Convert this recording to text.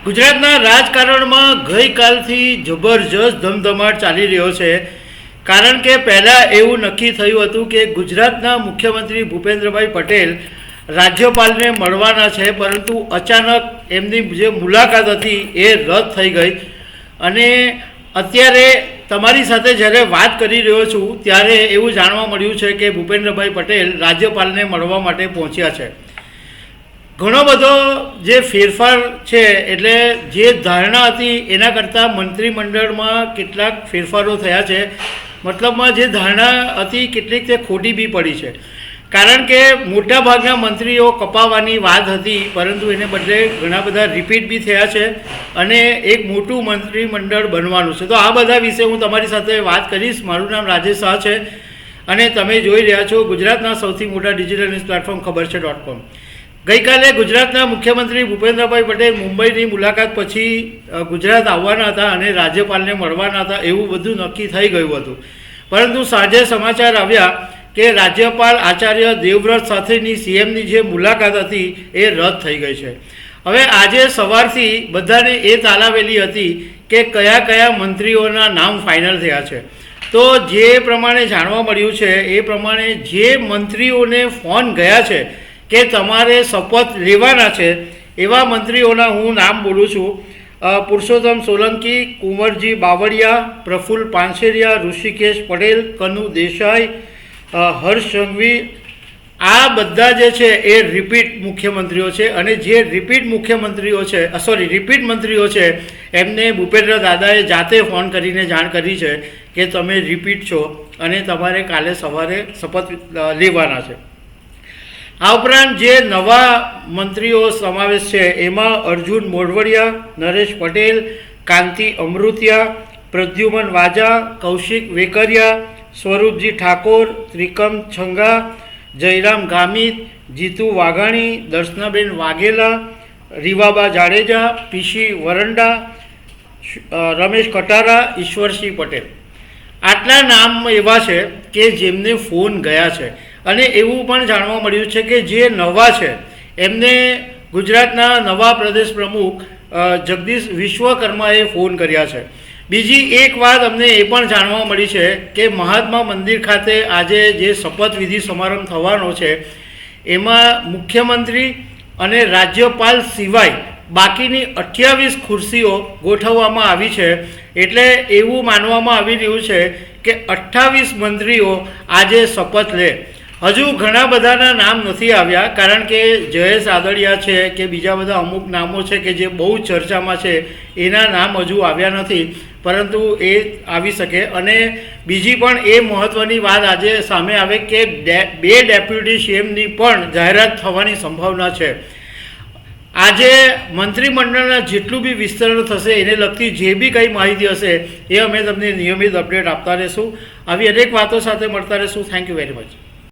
ગુજરાતના રાજકારણમાં ગઈકાલથી જબરજસ્ત ધમધમાટ ચાલી રહ્યો છે. કારણ કે પહેલાં એવું નક્કી થયું હતું કે ગુજરાતના મુખ્યમંત્રી ભૂપેન્દ્રભાઈ પટેલ રાજ્યપાલને મળવાના છે, પરંતુ અચાનક એમની જે મુલાકાત હતી એ રદ થઈ ગઈ. અને અત્યારે તમારી સાથે જ્યારે વાત કરી રહ્યો છું ત્યારે એવું જાણવા મળ્યું છે કે ભૂપેન્દ્રભાઈ પટેલ રાજ્યપાલને મળવા માટે પહોંચ્યા છે. ઘણો બધો જે ફેરફાર છે, એટલે જે ધારણા હતી એના કરતાં મંત્રીમંડળમાં કેટલાક ફેરફારો થયા છે. મતલબમાં જે ધારણા હતી કેટલીક તે ખોટી બી પડી છે. કારણ કે મોટાભાગના મંત્રીઓ કપાવવાની વાત હતી, પરંતુ એને બદલે ઘણા બધા રિપીટ બી થયા છે અને એક મોટું મંત્રીમંડળ બનવાનું છે. તો આ બધા વિશે હું તમારી સાથે વાત કરીશ. મારું નામ રાજેશ શાહ છે અને તમે જોઈ રહ્યા છો ગુજરાતના સૌથી મોટા ડિજિટલ ન્યૂઝ પ્લેટફોર્મ ખબર છે.com. ગઈકાલે ગુજરાતના મુખ્યમંત્રી ભૂપેન્દ્રભાઈ પટેલ મુંબઈની મુલાકાત પછી ગુજરાત આવવાના હતા અને રાજ્યપાલને મળવાના હતા, એવું બધું નક્કી થઈ ગયું હતું. પરંતુ સાંજે સમાચાર આવ્યા કે રાજ્યપાલ આચાર્ય દેવવ્રત સાથેની સીએમની જે મુલાકાત હતી એ રદ થઈ ગઈ છે. હવે આજે સવારથી બધાને એ તાલાવેલી હતી કે કયા કયા મંત્રીઓના નામ ફાઇનલ થયા છે. તો જે પ્રમાણે જાણવા મળ્યું છે એ પ્રમાણે જે મંત્રીઓને ફોન ગયા છે કે તમારે શપથ લેવાના છે, એવા મંત્રીઓના હું નામ બોલું છું. પુરુષોત્તમ સોલંકી, કુંવરજી બાવળિયા, પ્રફુલ્લ પાનસેરિયા, ઋષિકેશ પટેલ, કનુ દેસાઈ, હર્ષ સંઘવી, આ બધા જે છે એ રિપીટ મુખ્યમંત્રીઓ છે. અને જે રિપીટ મંત્રીઓ છે એમને ભૂપેન્દ્ર દાદાએ જાતે ફોન કરીને જાણ કરી છે કે તમે રિપીટ છો અને તમારે કાલે સવારે શપથ લેવાના છે. આ ઉપરાંત જે નવા મંત્રીઓ સમાવેશ છે એમાં અર્જુન મોઢવડિયા, નરેશ પટેલ, કાંતિ અમૃતિયા, પ્રદ્યુમન વાજા, કૌશિક વેકરિયા, સ્વરૂપજી ઠાકોર, ત્રિકમ છંગા, જયરામ ગામિત, જીતુ વાઘાણી, દર્શનાબેન વાઘેલા, રીવાબા જાડેજા, પીસી વરંડા, રમેશ કટારા, ઈશ્વરસિંહ પટેલ. આટલા નામ એવા છે કે જેમને ફોન ગયા છે. અને એવું પણ જાણવા મળ્યું છે કે જે નવા છે એમને ગુજરાતના નવા પ્રદેશ પ્રમુખ જગદીશ વિશ્વકર્માએ ફોન કર્યા છે. બીજી એક વાત અમને એ પણ જાણવા મળી છે કે મહાત્મા મંદિર ખાતે આજે જે શપથવિધિ સમારંભ થવાનો છે એમાં મુખ્યમંત્રી અને રાજ્યપાલ સિવાય બાકીની 28 ખુરશીઓ ગોઠવવામાં આવી છે. એટલે એવું માનવામાં આવી રહ્યું છે કે 28 મંત્રીઓ આજે શપથ લે. હજુ ઘણા બધાના નામ નથી આવ્યા, કારણ કે જયેશ આદડિયા છે કે બીજા બધા અમુક નામો છે કે જે બહુ ચર્ચામાં છે, એના નામ હજુ આવ્યા નથી, પરંતુ એ આવી શકે. અને બીજી પણ એ મહત્ત્વની વાત આજે સામે આવે કે 2 ડેપ્યુટી સીએમની પણ જાહેરાત થવાની સંભાવના છે. આજે મંત્રીમંડળના જેટલું બી વિસ્તરણ થશે એને લગતી જે બી કંઈ માહિતી હશે એ અમે તમને નિયમિત અપડેટ આપતા રહીશું. આવી અનેક વાતો સાથે મળતા રહીશું. Thank you very much.